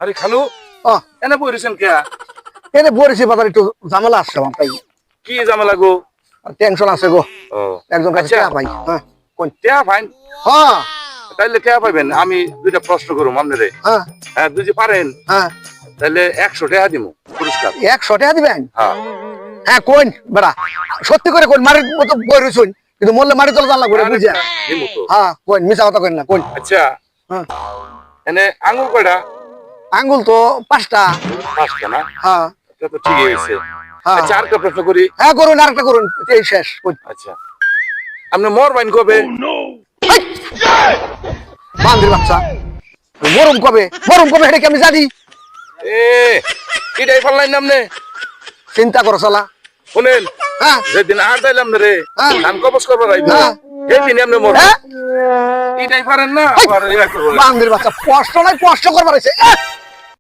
আরে খালু এনে বইরেছেন কে? এনে বইরেছি বাজার একটু ঝামেলা আসছে আমার তাই। কি ঝামেলা গো? টেনশন আছে গো। ও একজন কাছে আচ্ছা। টাকা পাই। হ্যাঁ কোন টিয়া ফাইন? হ্যাঁ তাইলে টিয়া পাইবেন। আমি দুইটা প্রশ্ন করুম আপনারে। হ্যাঁ হ্যাঁ যদি পারেন হ্যাঁ তাইলে 100 টাকা দিমু পুরস্কার। 100 টাকা দিবেন? হ্যাঁ হ্যাঁ কোন বেড়া সত্যি করে কোন মারির মতো বইরেছুন কিন্তু মরলে মারি তোলা জানলা করে বুঝিয়া। দিমু তো। হ্যাঁ কোন মিছা কথা কইন না কোন। আচ্ছা হ্যাঁ এনে আঙ্গুর কয়টা? আঙ্গুল তো 5টা। 5টা না? হ্যাঁ এটা তো ঠিকই হইছে। হ্যাঁ। আচ্ছা আরেকটা প্রশ্ন করি। হ্যাঁ করুন আরেকটা করুন এই শেষ কোন। আচ্ছা আপনি মর বাইন কবে? বান্দির বাচ্চা মরম কবে এটা কি আমি জানি? এ এটাই ফলাইন নামনে। চিন্তা করো শালা। শুনেন হ্যাঁ যেদিন আর যাইলাম না রে হ্যাঁ। ধান কবজ করবার আইব হ্যাঁ। সেদিন আপনি মর হ্যাঁ এটাই পারেন না আবার ইয়া করবো। বান্দির বাচ্চা কষ্ট নাই কষ্ট করবার আছে